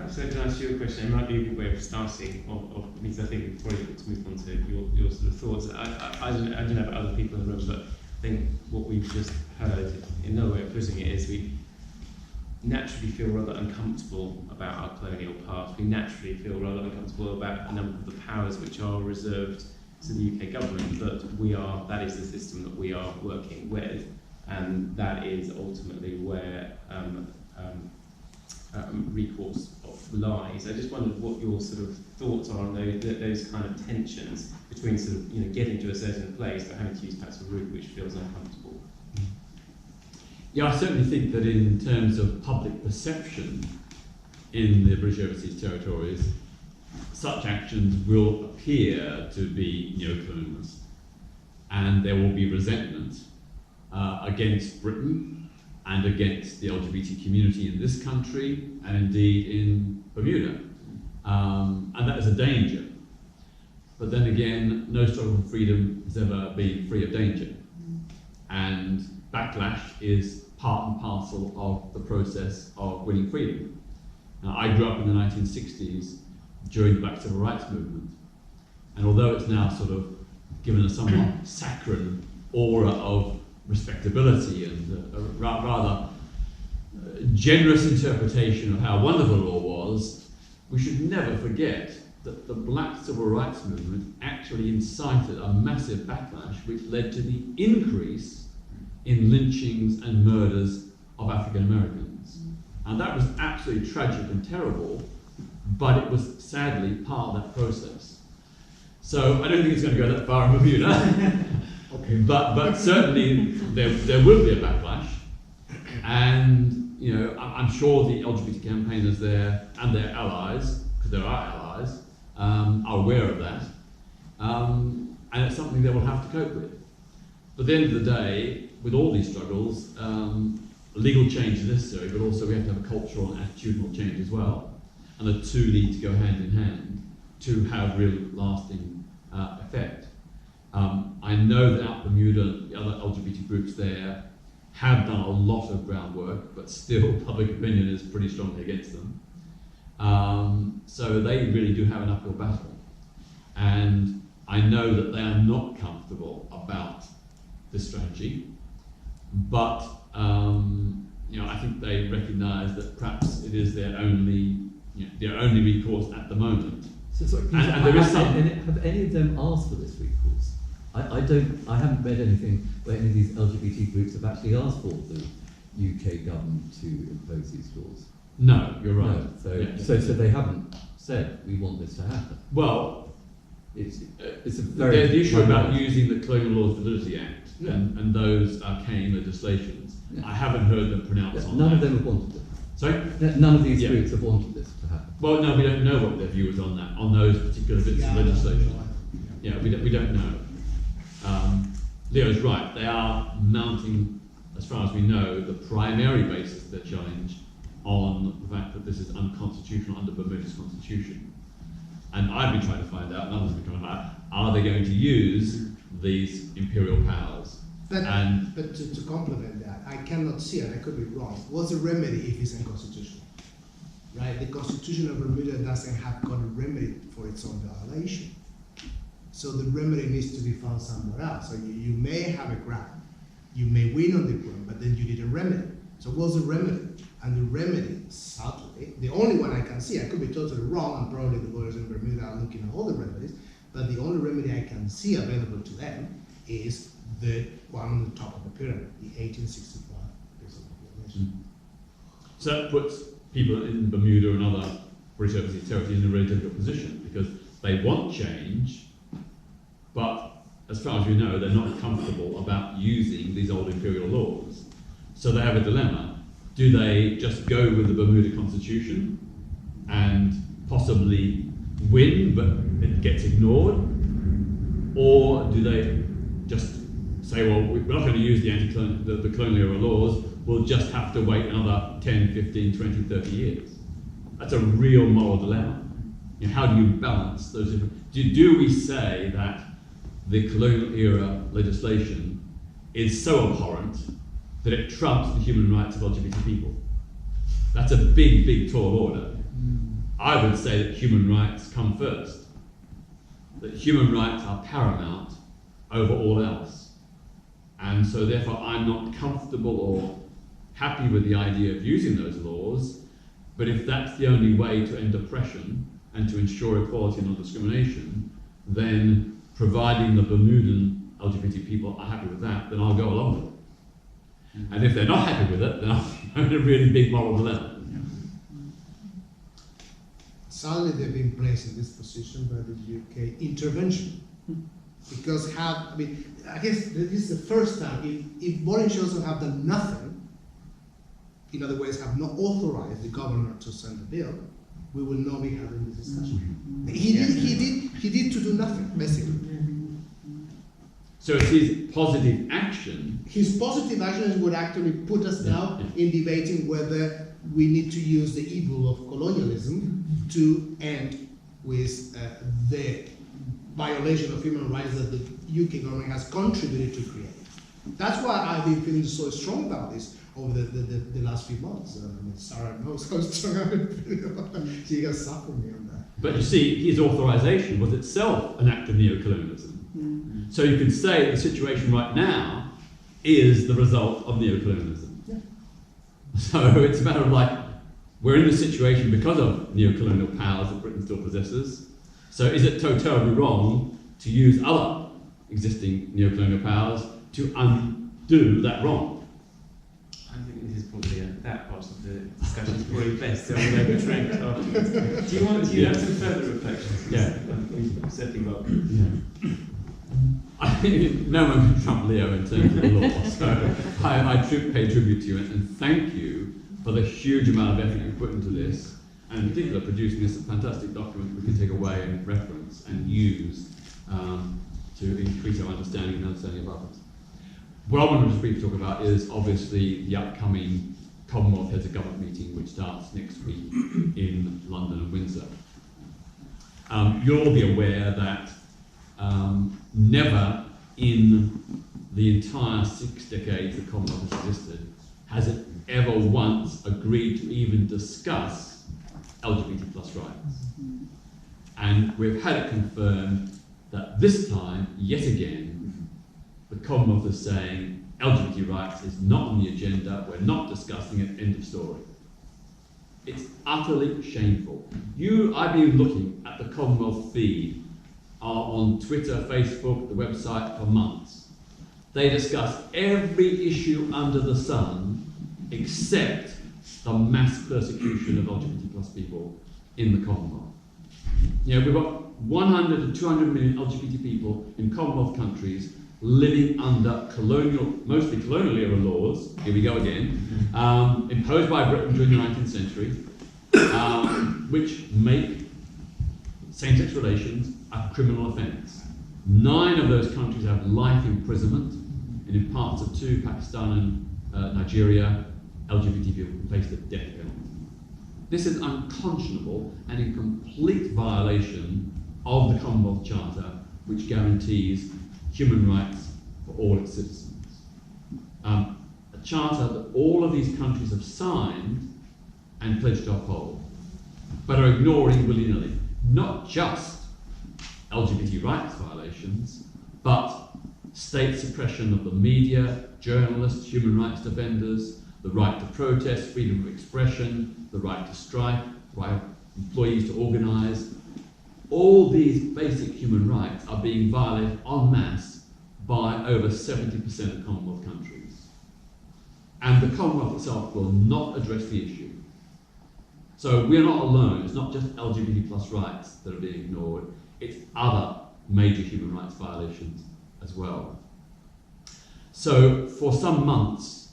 Perhaps I can ask you a question. It might be a good way of starting, because I think we've probably got to move on to your sort of thoughts. I don't know about other people in the room, but I think what we've just heard, in another way of putting it, is we naturally feel rather uncomfortable about our colonial past. We naturally feel rather uncomfortable about a number of the powers which are reserved to the UK government, but that is the system that we are working with, and that is ultimately where recourse lies. I just wondered what your sort of thoughts are on those kind of tensions between sort of getting to a certain place but having to use perhaps a route which feels uncomfortable. Yeah, I certainly think that in terms of public perception in the British Overseas Territories, such actions will appear to be neo-colonialist, and there will be resentment against Britain and against the LGBT community in this country, and indeed in Bermuda. And that is a danger. But then again, no struggle for freedom has ever been free of danger. And backlash is part and parcel of the process of winning freedom. Now, I grew up in the 1960s during the Black Civil Rights Movement. And although it's now sort of given a somewhat saccharine aura of respectability and a rather generous interpretation of how wonderful law was, we should never forget that the Black Civil Rights Movement actually incited a massive backlash which led to the increase in lynchings and murders of African Americans. And that was absolutely tragic and terrible, but it was sadly part of that process. So I don't think it's going to go that far in Bermuda. Okay. But certainly there will be a backlash, and I'm sure the LGBT campaigners there and their allies, because there are allies, are aware of that, and it's something they will have to cope with. But at the end of the day, with all these struggles, legal change is necessary, but also we have to have a cultural and attitudinal change as well, and the two need to go hand in hand to have real lasting effect. I know that out Bermuda, the other LGBT groups there have done a lot of groundwork, but still public opinion is pretty strongly against them. So they really do have an uphill battle. And I know that they are not comfortable about this strategy, but I think they recognise that perhaps it is their only recourse at the moment. So sorry, Peter, and there is some. Have any of them asked for this recourse? I haven't read anything where any of these LGBT groups have actually asked for the UK government to impose these laws. No, you're right. No, so they haven't said we want this to happen. Well, it's a very there's the issue about using the Colonial Laws Validity Act and those arcane legislations. Yeah. I haven't heard them pronounce on that. None of them have wanted it. Sorry? None of these groups have wanted this to happen. Well, no, we don't know what their view is on that, on those particular bits of legislation. Yeah, we don't know. Leo's right. They are mounting, as far as we know, the primary basis of their challenge on the fact that this is unconstitutional under Bermuda's constitution. And I've been trying to find out, and others have been trying to find out, are they going to use these imperial powers? But to complement that, I cannot see, and I could be wrong, what's the remedy if it's unconstitutional? Right? The Constitution of Bermuda doesn't have got a remedy for its own violation. So the remedy needs to be found somewhere else. So you may have a ground, you may win on the ground, but then you need a remedy. So what's the remedy? And the remedy, sadly, the only one I can see, I could be totally wrong, and probably the lawyers in Bermuda are looking at all the remedies, but the only remedy I can see available to them is the one on the top of the pyramid, the 1865 Basic Declaration. So that puts people in Bermuda and other British overseas territories in a really difficult position, because they want change, but as far as we know, they're not comfortable about using these old imperial laws. So they have a dilemma. Do they just go with the Bermuda Constitution and possibly win, but it gets ignored? Or do they just say, well, we're not going to use the colonial era laws, we'll just have to wait another 10, 15, 20, 30 years? That's a real moral dilemma. How do you balance those different... Do we say that the colonial era legislation is so abhorrent that it trumps the human rights of LGBT people? That's a big, big tall order. I would say that human rights come first. That human rights are paramount over all else. And so therefore I'm not comfortable or happy with the idea of using those laws, but if that's the only way to end oppression and to ensure equality and non-discrimination, then providing the Bermudan LGBT people are happy with that, then I'll go along with it. And if they're not happy with it, then I'm in a really big moral dilemma. Sadly, they've been placed in this position by the UK intervention. Because I guess this is the first time, if Boris Johnson have done nothing, in other words, have not authorized the governor to send the bill, we will not be having this discussion. He did to do nothing, basically. So it's his positive action. His positive actions would actually put us now in debating whether we need to use the evil of colonialism to end with the violation of human rights that the UK government has contributed to create. That's why I've been feeling so strong about this over the last few months. Sarah knows how strong I've been feeling about that. She has suffered me on that. But you see, his authorization was itself an act of neocolonialism. So you could say the situation right now is the result of neocolonialism. Yeah. So it's a matter of like, we're in this situation because of neocolonial powers that Britain still possesses. So is it totally wrong to use other existing neocolonial powers to undo that wrong? I think this is probably that part of the discussion is probably best so we'll have a track afterwards. Do you have some further reflections? Yeah. We've certainly got. Yeah. I think no one can trump Leo in terms of the law, so I pay tribute to you and thank you for the huge amount of effort you put into this, and in particular producing this fantastic document we can take away and reference and use to increase our understanding and understanding of others. What I want to just briefly talk about is obviously the upcoming Commonwealth Heads of Government meeting, which starts next week in London and Windsor. You'll all be aware that never in the entire 6 decades the Commonwealth has existed has it ever once agreed to even discuss LGBT plus rights. And we've had it confirmed that this time, yet again, the Commonwealth is saying LGBT rights is not on the agenda, we're not discussing it, end of story. It's utterly shameful. I've been looking at the Commonwealth feed on Twitter, Facebook, the website for months. They discuss every issue under the sun except the mass persecution of LGBT plus people in the Commonwealth. We've got 100 to 200 million LGBT people in Commonwealth countries living under mostly colonial era laws, here we go again, imposed by Britain during the 19th century, which make same-sex relations a criminal offence. 9 of those countries have life imprisonment, and in parts of 2, Pakistan and Nigeria, LGBT people can face the death penalty. This is unconscionable and in complete violation of the Commonwealth Charter, which guarantees human rights for all its citizens. A charter that all of these countries have signed and pledged to uphold, but are ignoring willy-nilly. Not just LGBT rights violations, but state suppression of the media, journalists, human rights defenders, the right to protest, freedom of expression, the right to strike, right of employees to organise. All these basic human rights are being violated en masse by over 70% of Commonwealth countries. And the Commonwealth itself will not address the issue. So we're not alone. It's not just LGBT plus rights that are being ignored. It's other major human rights violations as well. So for some months,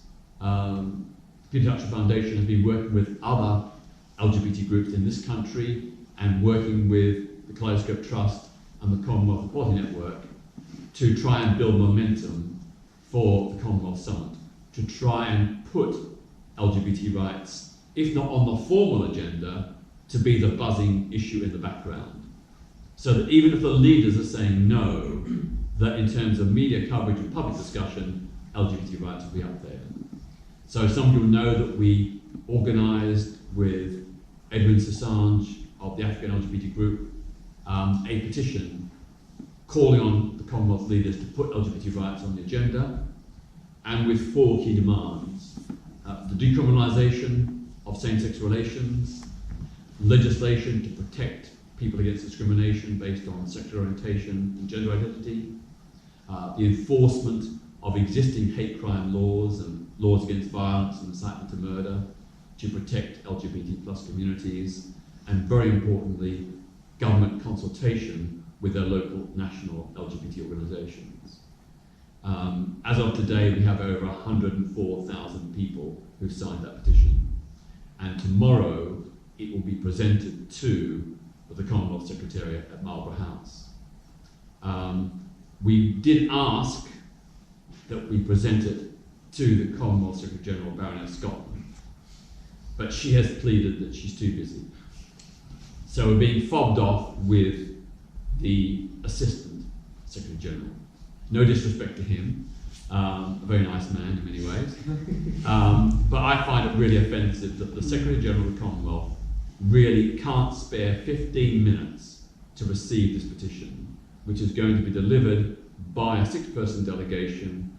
Peter Tatchell Foundation has been working with other LGBT groups in this country and working with the Kaleidoscope Trust and the Commonwealth Equality Network to try and build momentum for the Commonwealth Summit, to try and put LGBT rights, if not on the formal agenda, to be the buzzing issue in the background. So that even if the leaders are saying no, that in terms of media coverage and public discussion, LGBT rights will be up there. So some people know that we organised with Edwin Assange of the African LGBT group a petition calling on the Commonwealth leaders to put LGBT rights on the agenda, and with 4 key demands: the decriminalisation of same-sex relations, legislation to protect people against discrimination based on sexual orientation and gender identity, the enforcement of existing hate crime laws and laws against violence and incitement to murder to protect LGBT plus communities, and very importantly, government consultation with their local national LGBT organisations. As of today, we have over 104,000 people who signed that petition, and tomorrow it will be presented to the Commonwealth Secretariat at Marlborough House. We did ask that we present it to the Commonwealth Secretary General, Baroness Scotland, but she has pleaded that she's too busy. So we're being fobbed off with the Assistant Secretary General. No disrespect to him, a very nice man in many ways, but I find it really offensive that the Secretary General of the Commonwealth really can't spare 15 minutes to receive this petition, which is going to be delivered by a 6-person delegation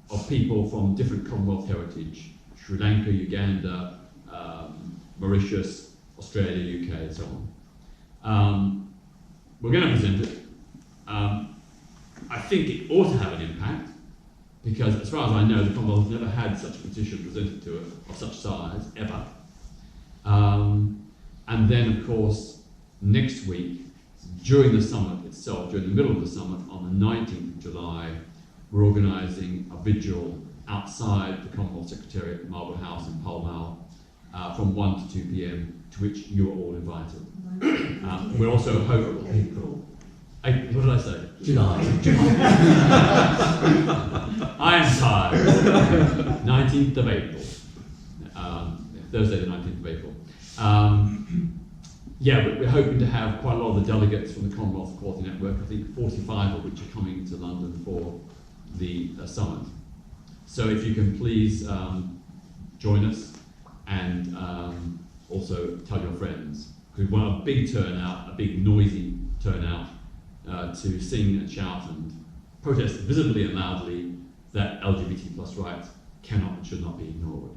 of people from different Commonwealth heritage: Sri Lanka, Uganda, Mauritius, Australia, UK, and so on. We're going to present it. I think it ought to have an impact, because as far as I know, the Commonwealth has never had such a petition presented to it of such size, ever. And then, of course, next week, during the summit itself, during the middle of the summit, on the 19th of July, we're organising a vigil outside the Commonwealth Secretariat at Marlborough House in Pall Mall from 1 to 2 p.m, to which you are all invited. We're also hopeful. What did I say? July. I am tired. 19th of April. Thursday the 19th of April. We're hoping to have quite a lot of the delegates from the Commonwealth Equality Network, I think 45 of which are coming to London for the summit. So if you can please join us, and also tell your friends. We want a big turnout, a big noisy turnout, to sing and shout and protest visibly and loudly that LGBT plus rights cannot and should not be ignored.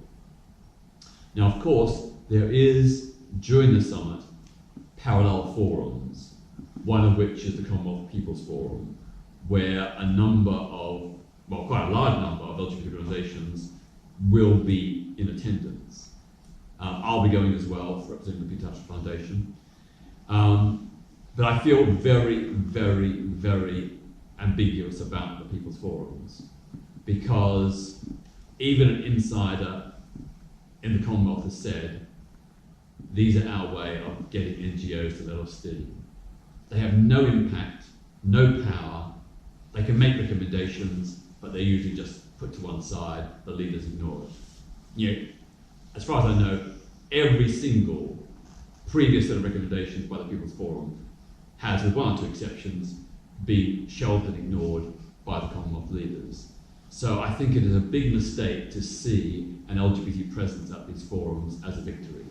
Now, of course, there is, during the summit, parallel forums, one of which is the Commonwealth People's Forum, where a number of, well, quite a large number of LGBT organisations will be in attendance. I'll be going as well, representing the Tatchell Foundation. But I feel very, very, very ambiguous about the People's Forums, because even an insider in the Commonwealth has said, these are our way of getting NGOs to let off steam. They have no impact, no power, they can make recommendations, but they're usually just put to one side, the leaders ignore it. You know, as far as I know, every single previous set of recommendations by the People's Forum has, with 1 or 2 exceptions, been shelved and ignored by the Commonwealth leaders. So I think it is a big mistake to see an LGBT presence at these forums as a victory.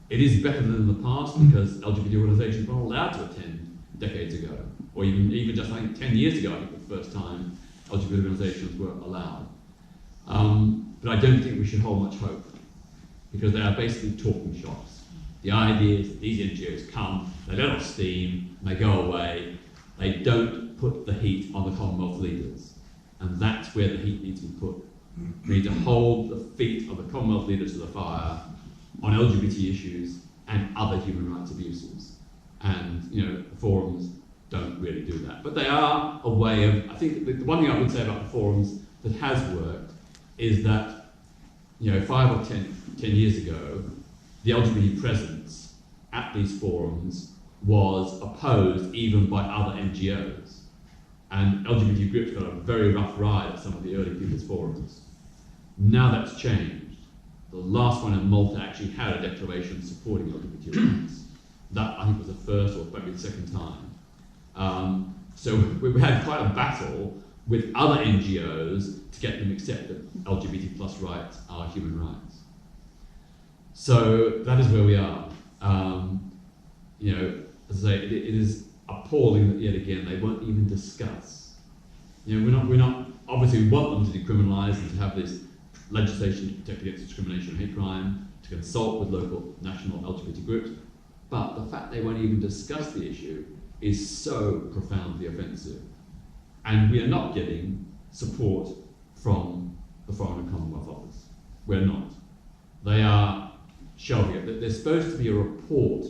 It is better than in the past, because LGBT organisations were allowed to attend decades ago, or even just, I think, 10 years ago, I think the first time LGBT organisations were allowed. But I don't think we should hold much hope, because they are basically talking shops. The idea is that these NGOs come, they let off steam, and they go away. They don't put the heat on the Commonwealth leaders, and that's where the heat needs to be put. We need to hold the feet of the Commonwealth leaders to the fire on LGBT issues and other human rights abuses. And, you know, the forums don't really do that. But they are a way of, I think the one thing I would say about the forums that has worked is that, you know, 5 or 10 years ago, the LGBT presence at these forums was opposed even by other NGOs. And LGBT groups got a very rough ride at some of the early People's Forums. Now that's changed. The last one in Malta actually had a declaration supporting LGBT rights. That, I think, was the first or maybe the second time. So we had quite a battle with other NGOs to get them accepted LGBT plus rights are human rights. So that is where we are. you know, as I say, it is appalling that yet again they won't even discuss. You know, we're not obviously we want them to decriminalise and to have this legislation to protect against discrimination and hate crime, to consult with local, national LGBT groups, but the fact they won't even discuss the issue is so profoundly offensive. And we are not getting support from the Foreign and Commonwealth Office. We're not. They are shelving it. There's supposed to be a report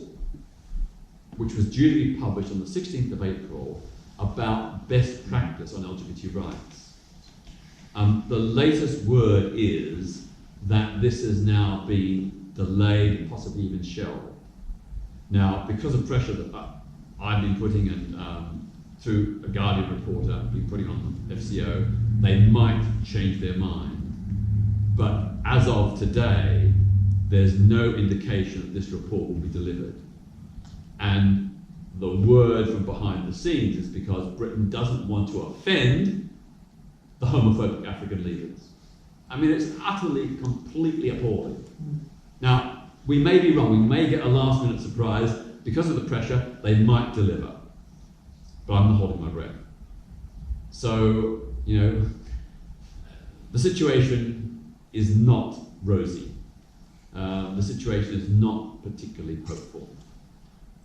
which was due to be published on the 16th of April about best practice on LGBT rights. The latest word is that this has now been delayed and possibly even shelved. Now, because of pressure that I've been putting and through a Guardian reporter been putting on the FCO, they might change their mind. But as of today, there's no indication that this report will be delivered. And the word from behind the scenes is because Britain doesn't want to offend the homophobic African leaders. I mean, it's utterly, completely appalling. Now, we may be wrong, we may get a last minute surprise. Because of the pressure, they might deliver. But I'm not holding my breath. So, you know, the situation is not rosy. The situation is not particularly hopeful.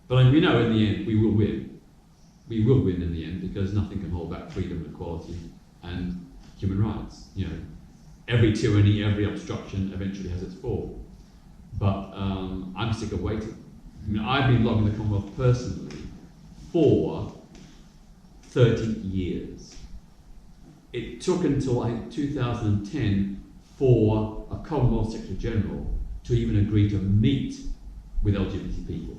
But we know in the end we will win. We will win in the end because nothing can hold back freedom, equality, and human rights. You know, every tyranny, every obstruction eventually has its fall. But I'm sick of waiting. I mean, I've been logging the Commonwealth personally for 30 years. It took until, I think, 2010 for a Commonwealth Secretary General to even agree to meet with LGBT people.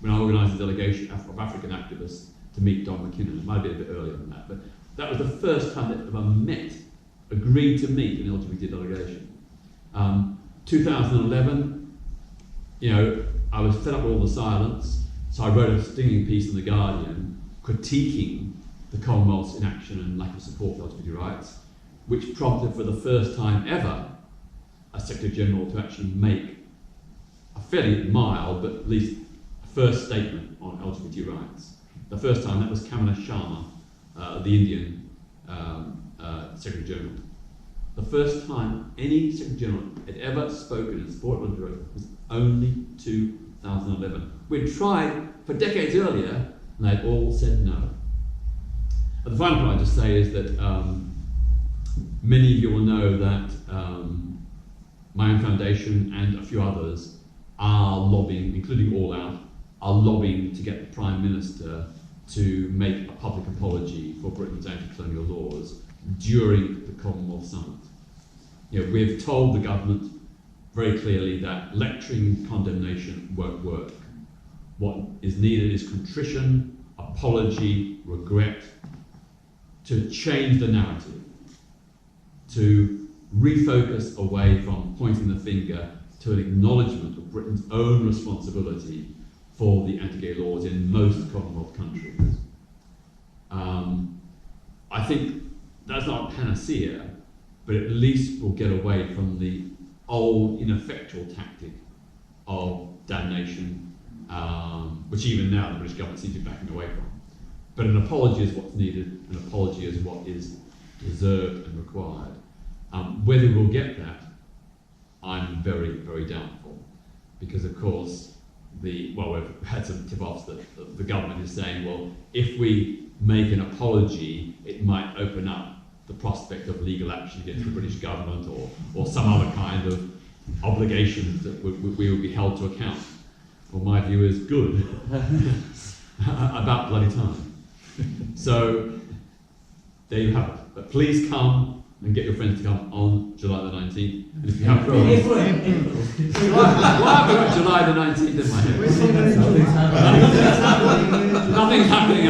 When I organised a delegation of African activists to meet Don McKinnon, it might have been a bit earlier than that, but that was the first time that ever met, agreed to meet an LGBT delegation. 2011, you know, I was fed up with all the silence, so I wrote a stinging piece in The Guardian critiquing the Commonwealth's inaction and lack of support for LGBT rights, which prompted for the first time ever a Secretary General to actually make a fairly mild, but at least a first statement on LGBT rights. The first time that was Kamala Sharma, the Indian Secretary General. The first time any Secretary General had ever spoken in support of LGBT rights was only 2011. We'd tried for decades earlier, and they'd all said no. And the final point I'd just say is that many of you will know that my own foundation and a few others are lobbying, including All Out, are lobbying to get the Prime Minister to make a public apology for Britain's anti-colonial laws during the Commonwealth Summit. You know, we've told the government very clearly that lecturing and condemnation won't work. What is needed is contrition, apology, regret, to change the narrative, to refocus away from pointing the finger to an acknowledgement of Britain's own responsibility for the anti-gay laws in most Commonwealth countries. I think that's not a panacea, but at least we'll get away from the old ineffectual tactic of damnation, which even now the British government seems to be backing away from. But an apology is what's needed, an apology is what is deserved and required. Whether we'll get that, I'm very, very doubtful. Because of course, we've had some tip-offs that the government is saying, well, if we make an apology, it might open up the prospect of legal action against the British government or some other kind of obligations that we will be held to account. Well, my view is good. About bloody time. So, there you have it. But please come and get your friends to come on July the 19th. And if you have problems... Why have I got July the 19th in my head? Nothing's happening.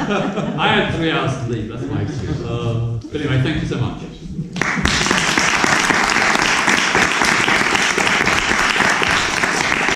I had 3 hours to leave, that's my excuse. But anyway, thank you so much.